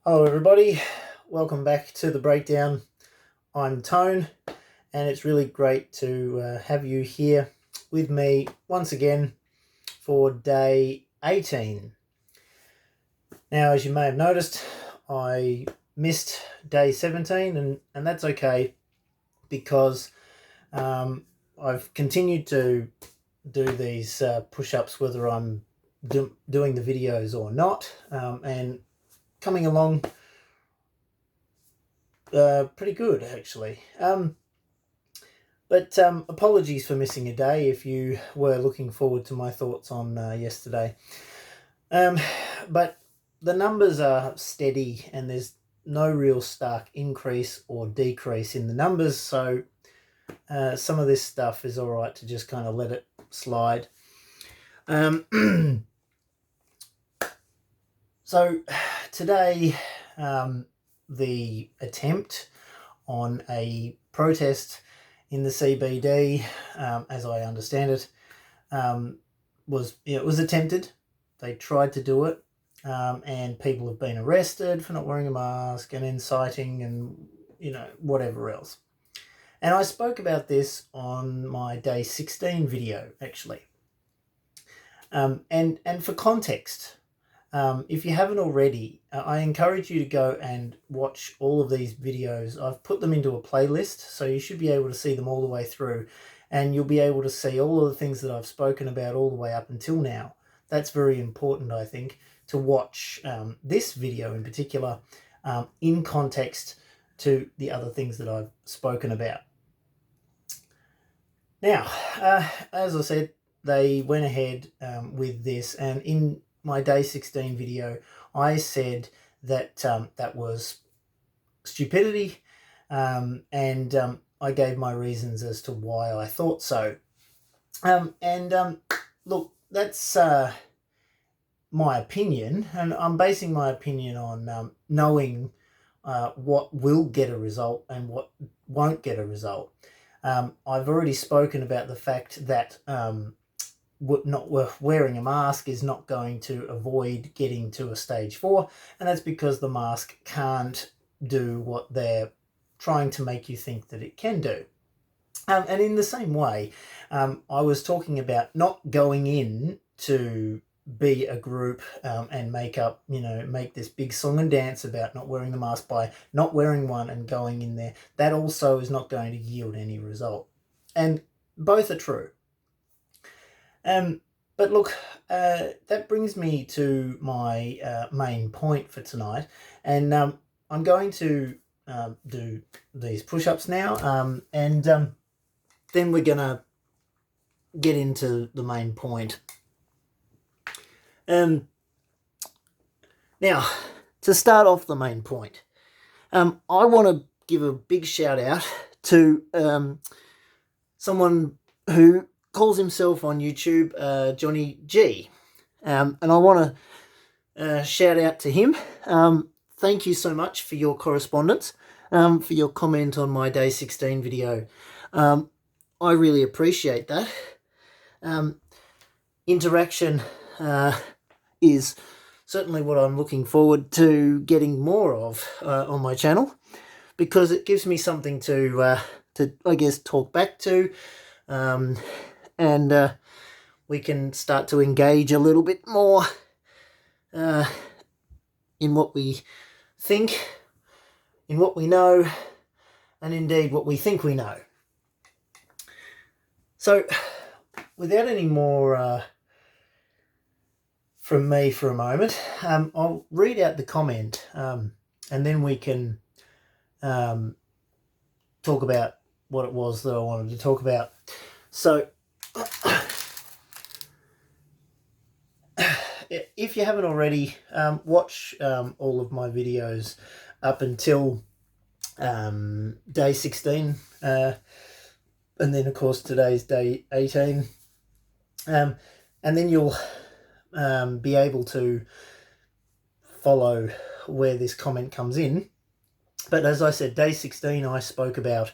Hello everybody, welcome back to the breakdown. I'm Tone and it's really great to have you here with me once again for day 18. Now, as you may have noticed, I missed day 17 and that's okay because I've continued to do these push-ups whether I'm doing the videos or not, and coming along pretty good actually. But apologies for missing a day if you were looking forward to my thoughts on yesterday. But the numbers are steady and there's no real stark increase or decrease in the numbers, so some of this stuff is all right to just kind of let it slide. So today, the attempt on a protest in the CBD, as I understand it, was attempted. They tried to do it, and people have been arrested for not wearing a mask and inciting and whatever else. And I spoke about this on my day 16 video actually. And for context, if you haven't already, I encourage you to go and watch all of these videos. I've put them into a playlist, so you should be able to see them all the way through, and you'll be able to see all of the things that I've spoken about all the way up until now. That's very important, I think, to watch this video in particular in context to the other things that I've spoken about. Now, as I said, they went ahead with this, and in my day 16 video, I said that that was stupidity, and I gave my reasons as to why I thought so. Look, that's my opinion, and I'm basing my opinion on knowing what will get a result and what won't get a result. I've already spoken about the fact that not wearing a mask is not going to avoid getting to a stage 4, and that's because the mask can't do what they're trying to make you think that it can do. And in the same way, I was talking about not going in to be a group and make this big song and dance about not wearing the mask by not wearing one and going in there. That also is not going to yield any result. And both are true. But look, that brings me to my main point for tonight, and I'm going to do these push-ups now, and then we're gonna get into the main point. Now, to start off the main point, I want to give a big shout out to someone who calls himself on YouTube Johnny G, and I want to shout out to him. Thank you so much for your correspondence, for your comment on my day 16 video. I really appreciate that. Interaction is certainly what I'm looking forward to getting more of on my channel, because it gives me something to I guess talk back to, and we can start to engage a little bit more in what we think, in what we know, and indeed what we think we know. So, without any more from me for a moment, I'll read out the comment, and then we can talk about what it was that I wanted to talk about. So, if you haven't already, watch all of my videos up until day 16, and then of course today's day 18, and then you'll be able to follow where this comment comes in. But as I said, day 16 I spoke about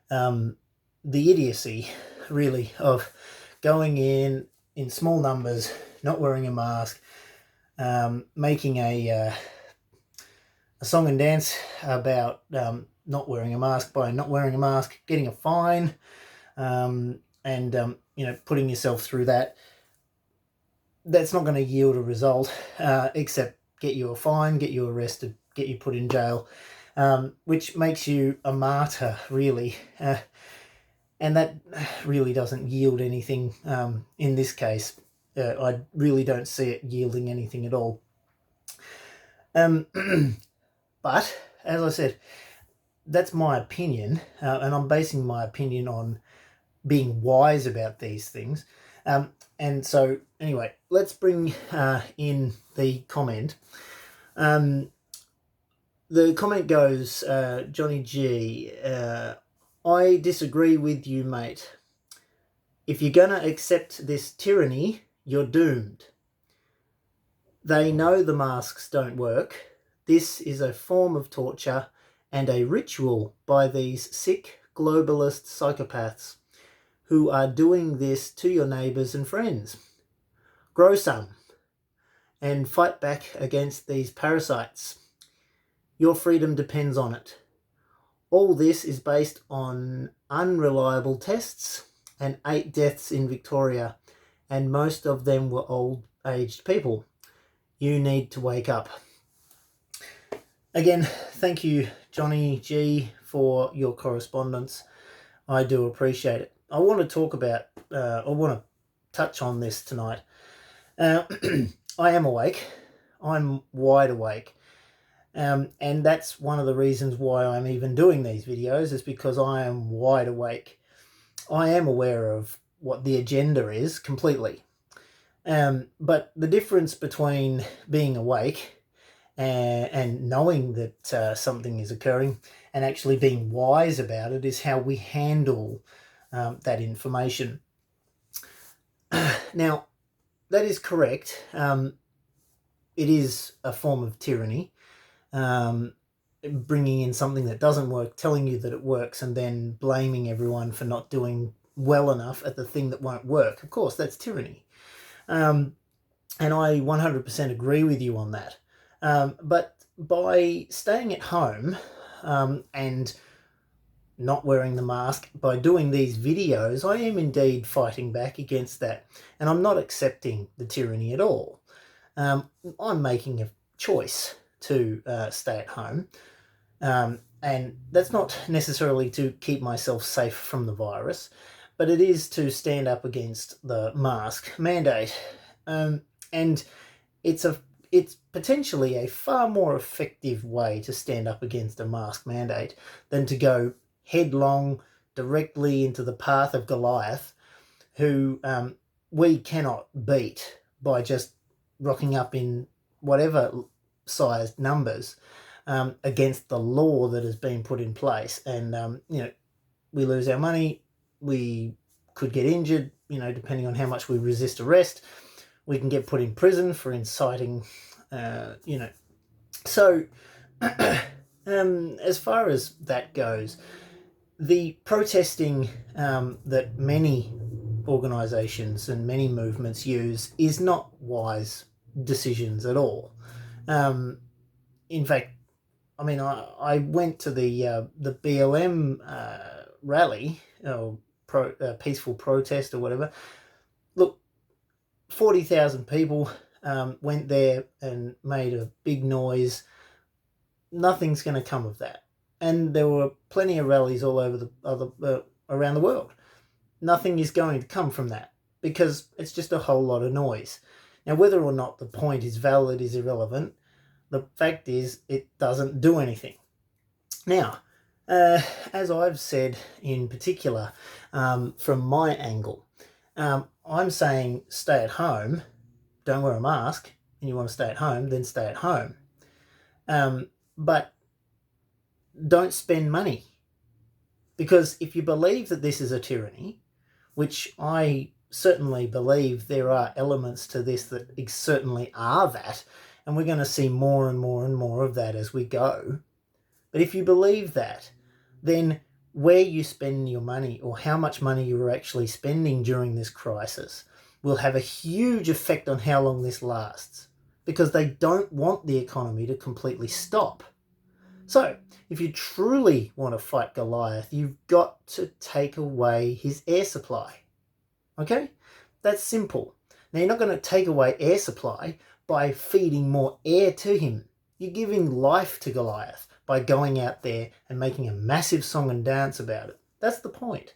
the idiocy, really, of going in small numbers, not wearing a mask, making a a song and dance about not wearing a mask, by not wearing a mask, getting a fine, and putting yourself through that. That's not going to yield a result except get you a fine, get you arrested, get you put in jail, which makes you a martyr, really. And that really doesn't yield anything in this case. I really don't see it yielding anything at all. But, as I said, that's my opinion, and I'm basing my opinion on being wise about these things. And so, anyway, let's bring in the comment. The comment goes, Johnny G, I disagree with you, mate. If you're going to accept this tyranny, you're doomed. They know the masks don't work. This is a form of torture and a ritual by these sick globalist psychopaths who are doing this to your neighbours and friends. Grow some and fight back against these parasites. Your freedom depends on it. All this is based on unreliable tests and 8 deaths in Victoria, and most of them were old-aged people. You need to wake up. Again, thank you, Johnny G, for your correspondence. I do appreciate it. I want to talk about, I want to touch on this tonight. I am awake. I'm wide awake. And that's one of the reasons why I'm even doing these videos, is because I am wide awake. I am aware of what the agenda is completely. But the difference between being awake and knowing that something is occurring and actually being wise about it is how we handle that information. Now, that is correct. It is a form of tyranny, bringing in something that doesn't work, telling you that it works, and then blaming everyone for not doing well enough at the thing that won't work. Of course, that's tyranny. And I 100% agree with you on that. But by staying at home and not wearing the mask, by doing these videos, I am indeed fighting back against that. And I'm not accepting the tyranny at all. I'm making a choice to stay at home. And that's not necessarily to keep myself safe from the virus, but it is to stand up against the mask mandate. And it's potentially a far more effective way to stand up against a mask mandate than to go headlong directly into the path of Goliath, who we cannot beat by just rocking up in whatever sized numbers against the law that has been put in place. And we lose our money, we could get injured, depending on how much we resist arrest. We can get put in prison for inciting, So, as far as that goes, the protesting that many organisations and many movements use is not wise decisions at all. In fact, I went to the BLM rally, or peaceful protest or whatever. Look, 40,000 people went there and made a big noise. Nothing's going to come of that. And there were plenty of rallies all over around the world. Nothing is going to come from that because it's just a whole lot of noise. Now, whether or not the point is valid is irrelevant. The fact is, it doesn't do anything. Now, as I've said in particular, from my angle, I'm saying stay at home, don't wear a mask, and you want to stay at home, then stay at home. But don't spend money. Because if you believe that this is a tyranny, which I certainly believe there are elements to this that certainly are that, and we're going to see more and more and more of that as we go. But if you believe that, then where you spend your money, or how much money you're actually spending during this crisis, will have a huge effect on how long this lasts, because they don't want the economy to completely stop. So, if you truly want to fight Goliath, you've got to take away his air supply. Okay? That's simple. Now, you're not going to take away air supply by feeding more air to him. You're giving life to Goliath by going out there and making a massive song and dance about it. That's the point.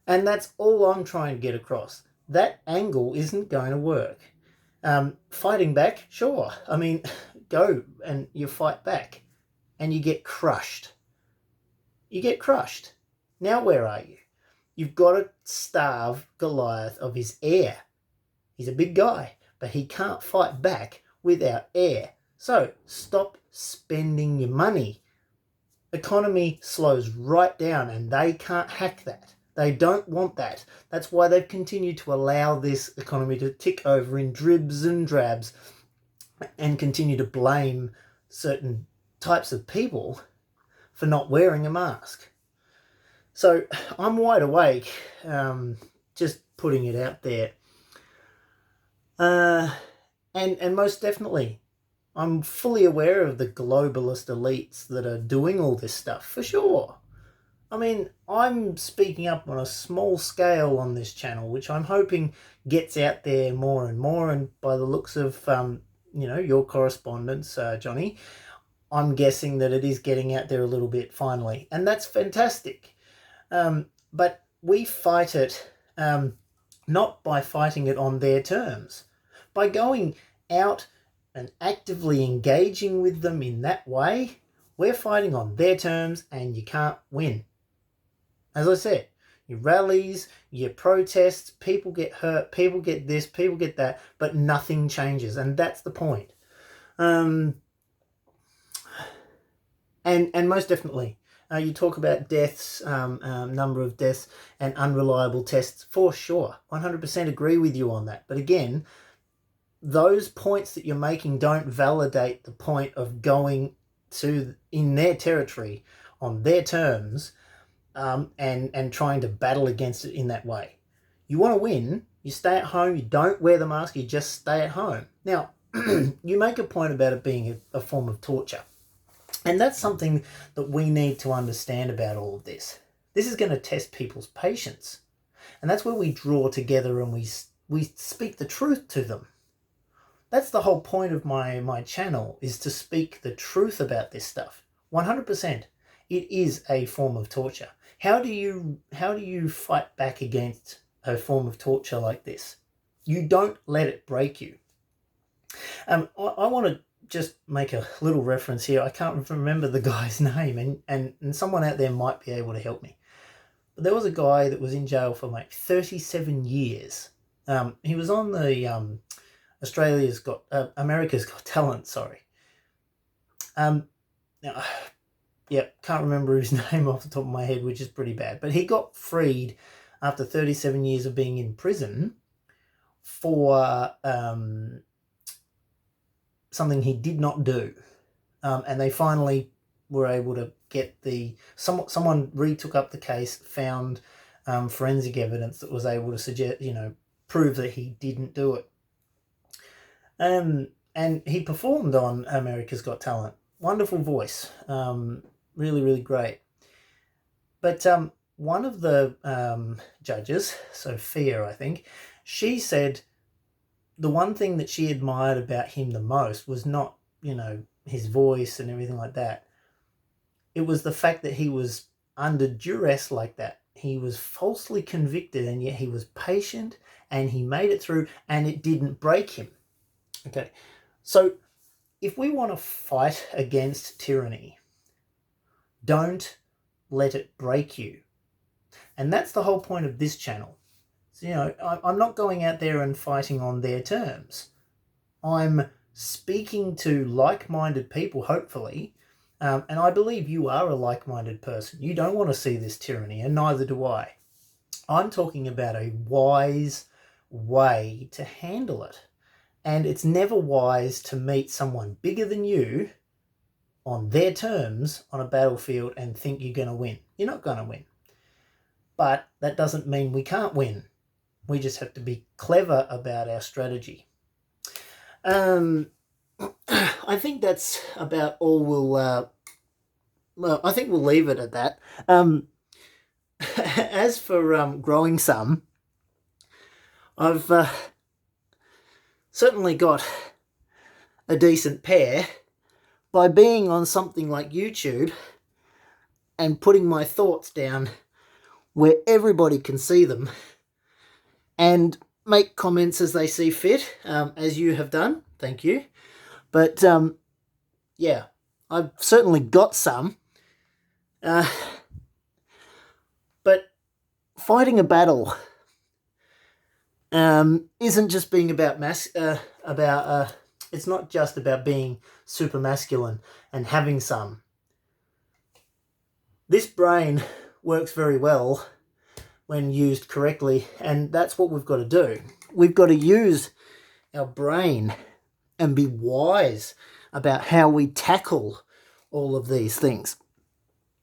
And that's all I'm trying to get across. That angle isn't going to work. Fighting back, sure. I mean, go and you fight back and you get crushed. You get crushed. Now where are you? You've got to starve Goliath of his air. He's a big guy, but he can't fight back without air. So stop spending your money. Economy slows right down and they can't hack that. They don't want that. That's why they've continued to allow this economy to tick over in dribs and drabs and continue to blame certain types of people for not wearing a mask. So I'm wide awake, just putting it out there. And most definitely, I'm fully aware of the globalist elites that are doing all this stuff, for sure. I mean, I'm speaking up on a small scale on this channel, which I'm hoping gets out there more and more. And by the looks of, your correspondence, Johnny, I'm guessing that it is getting out there a little bit finally. And that's fantastic. But we fight it not by fighting it on their terms. By going out and actively engaging with them in that way, we're fighting on their terms and you can't win. As I said, your rallies, your protests, people get hurt, people get this, people get that, but nothing changes. And that's the point. And most definitely, you talk about deaths, number of deaths and unreliable tests, for sure. 100% agree with you on that. But again, those points that you're making don't validate the point of going to in their territory on their terms and trying to battle against it in that way. You want to win, you stay at home, you don't wear the mask, you just stay at home. Now, you make a point about it being a form of torture. And that's something that we need to understand about all of this. This is going to test people's patience. And that's where we draw together and we speak the truth to them. That's the whole point of my channel, is to speak the truth about this stuff. 100%. It is a form of torture. How do you fight back against a form of torture like this? You don't let it break you. I want to just make a little reference here. I can't remember the guy's name, and someone out there might be able to help me. But there was a guy that was in jail for 37 years. He was on the America's Got Talent. Sorry. Now, can't remember his name off the top of my head, which is pretty bad. But he got freed after 37 years of being in prison for something he did not do. And they finally were able to get someone retook up the case, found forensic evidence that was able to suggest, prove that he didn't do it. And he performed on America's Got Talent. Wonderful voice. Really, really great. But one of the judges, Sophia, I think, she said the one thing that she admired about him the most was not, his voice and everything like that. It was the fact that he was under duress like that. He was falsely convicted, and yet he was patient and he made it through and it didn't break him. Okay, so if we want to fight against tyranny, don't let it break you. And that's the whole point of this channel. So, I'm not going out there and fighting on their terms. I'm speaking to like-minded people, hopefully, and I believe you are a like-minded person. You don't want to see this tyranny, and neither do I. I'm talking about a wise way to handle it. And it's never wise to meet someone bigger than you on their terms on a battlefield and think you're going to win. You're not going to win. But that doesn't mean we can't win. We just have to be clever about our strategy. I think that's about all well, I think we'll leave it at that. As for growing some, I've certainly got a decent pair by being on something like YouTube and putting my thoughts down where everybody can see them and make comments as they see fit, as you have done. Thank you. But yeah, I've certainly got some. But fighting a battle isn't just being about it's not just about being super masculine and having some. This brain works very well when used correctly, and that's what we've got to do. We've got to use our brain and be wise about how we tackle all of these things.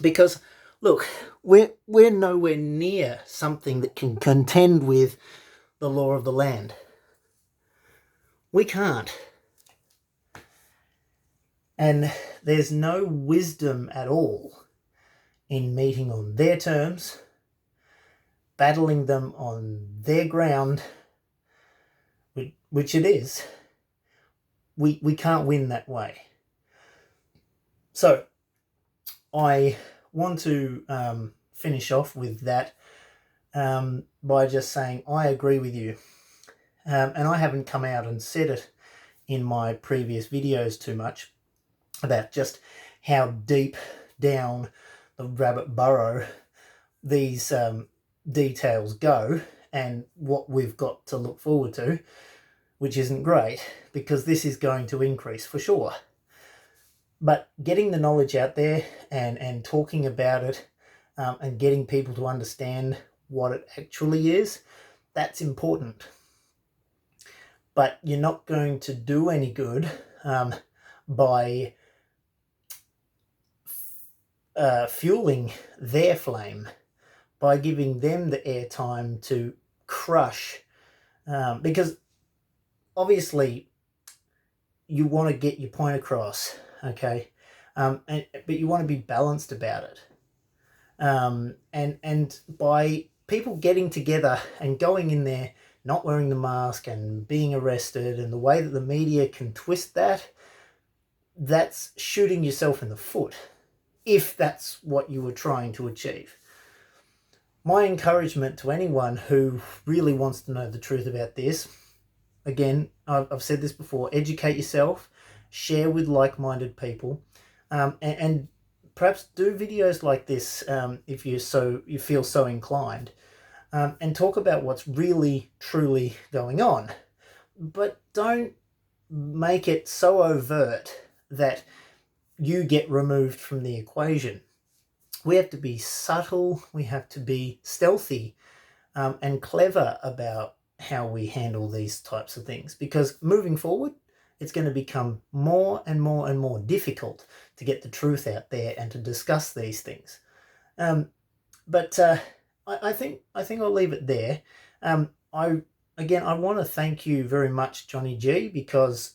Because, look, we're nowhere near something that can contend with the law of the land. We can't. And there's no wisdom at all in meeting on their terms, battling them on their ground, which it is. We can't win that way. So I want to finish off with that by just saying I agree with you. And I haven't come out and said it in my previous videos too much about just how deep down the rabbit burrow these details go and what we've got to look forward to, which isn't great because this is going to increase for sure. But getting the knowledge out there and talking about it and getting people to understand what it actually is, that's important. But you're not going to do any good by fueling their flame, by giving them the airtime to crush. Because obviously you want to get your point across, okay? But you want to be balanced about it. And by people getting together and going in there, not wearing the mask and being arrested, and the way that the media can twist that, that's shooting yourself in the foot, if that's what you were trying to achieve. My encouragement to anyone who really wants to know the truth about this, again, I've said this before, educate yourself, share with like-minded people, and perhaps do videos like this if you feel so inclined, and talk about what's really, truly going on. But don't make it so overt that you get removed from the equation. We have to be subtle, we have to be stealthy and clever about how we handle these types of things, because moving forward, it's going to become more and more and more difficult to get the truth out there and to discuss these things. But I think I'll leave it there. I want to thank you very much, Johnny G, because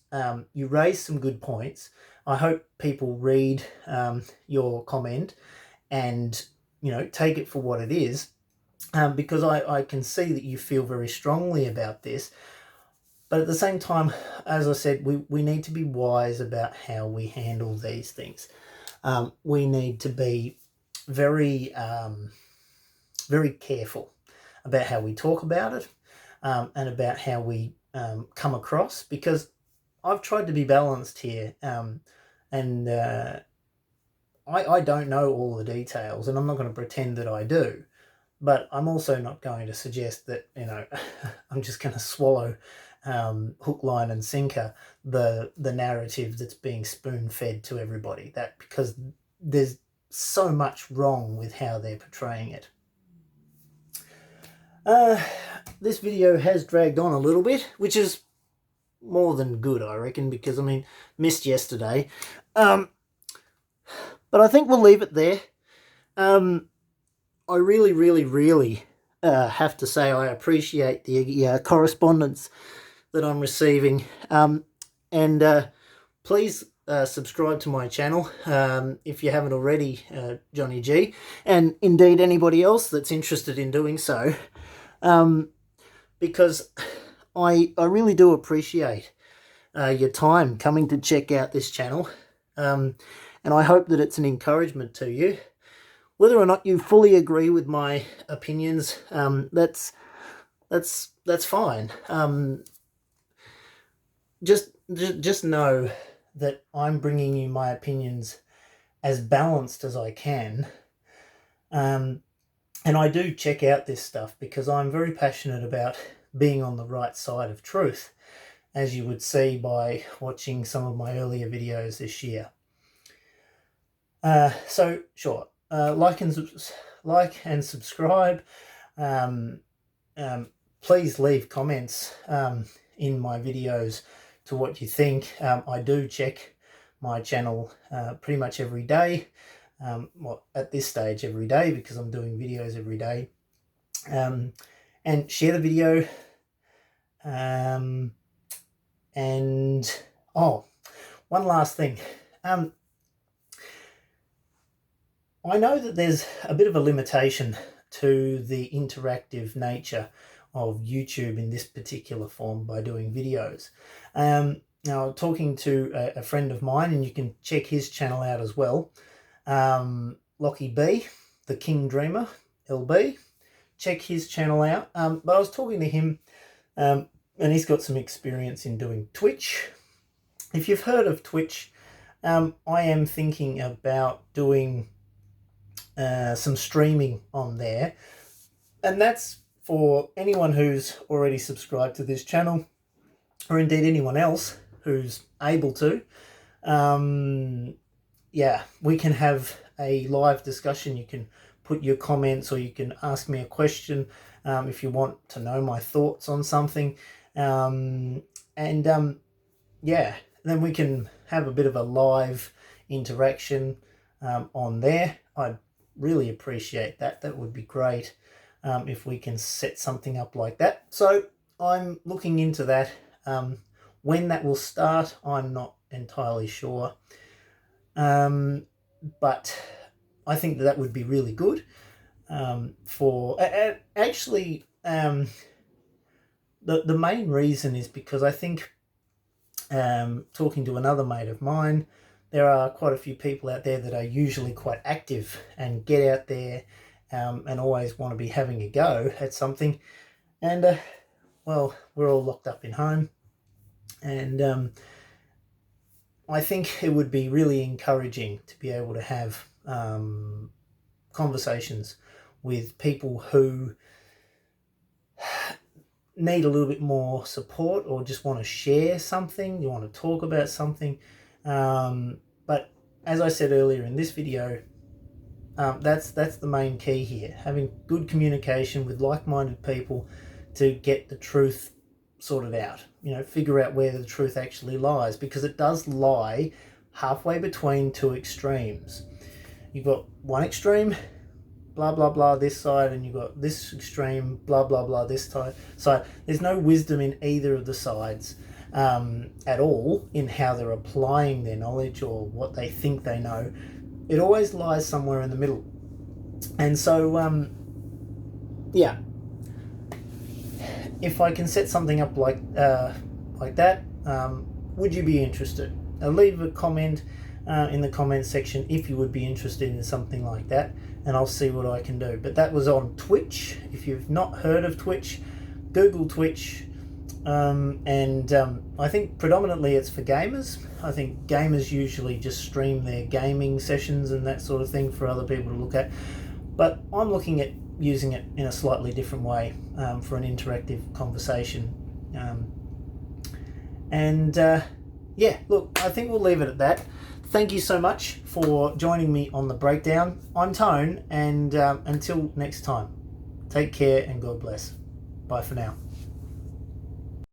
you raised some good points. I hope people read your comment and take it for what it is, because I can see that you feel very strongly about this. But at the same time, as I said, we need to be wise about how we handle these things. We need to be very, very careful about how we talk about it and about how we come across, because I've tried to be balanced here, and I don't know all the details, and I'm not going to pretend that I do. But I'm also not going to suggest that, I'm just going to swallow hook, line and sinker the narrative that's being spoon-fed to everybody, because there's so much wrong with how they're portraying it. This video has dragged on a little bit, which is more than good, I reckon, because missed yesterday. But I think we'll leave it there. I really, really, really have to say I appreciate the correspondence that I'm receiving. And please subscribe to my channel if you haven't already, Johnny G, and indeed anybody else that's interested in doing so, because I really do appreciate your time coming to check out this channel, and I hope that it's an encouragement to you. Whether or not you fully agree with my opinions, that's fine. Just know that I'm bringing you my opinions as balanced as I can, and I do check out this stuff because I'm very passionate about being on the right side of truth, as you would see by watching some of my earlier videos this year. So sure. Like and subscribe. Please leave comments in my videos to what you think. I do check my channel pretty much every day. Well, at this stage every day, because I'm doing videos every day. And share the video. And one last thing. I know that there's a bit of a limitation to the interactive nature of YouTube in this particular form by doing videos. Now, talking to a friend of mine, and you can check his channel out as well, Lockie B, the King Dreamer, LB. Check his channel out. But I was talking to him, and he's got some experience in doing Twitch. If you've heard of Twitch, I am thinking about doing some streaming on there, and that's for anyone who's already subscribed to this channel, or indeed anyone else who's able to. Yeah, we can have a live discussion. You can put your comments, or you can ask me a question if you want to know my thoughts on something, yeah, then we can have a bit of a live interaction on there. I'd really appreciate that. That would be great if we can set something up like that. So I'm looking into that. When that will start, I'm not entirely sure, but I think that would be really good for actually the main reason is because I think, talking to another mate of mine, there are quite a few people out there that are usually quite active and get out there and always want to be having a go at something. And, well, we're all locked up in home. And I think it would be really encouraging to be able to have conversations with people who need a little bit more support, or just want to share something, you want to talk about something. But as I said earlier in this video, that's the main key here, having good communication with like-minded people to get the truth sorted out, figure out where the truth actually lies, because it does lie halfway between two extremes. You've got one extreme, blah blah blah, this side, and you've got this extreme, blah blah blah, this side. There's no wisdom in either of the sides at all in how they're applying their knowledge or what they think they know. It always lies somewhere in the middle. And so yeah, if I can set something up like that, would you be interested? Leave a comment in the comment section if you would be interested in something like that, and I'll see what I can do. But that was on Twitch. If you've not heard of Twitch, Google Twitch. I think predominantly it's for gamers. I think gamers usually just stream their gaming sessions and that sort of thing for other people to look at. But I'm looking at using it in a slightly different way, for an interactive conversation. Yeah, look, I think we'll leave it at that. Thank you so much for joining me on The Breakdown. I'm Tone, and until next time, take care and God bless. Bye for now.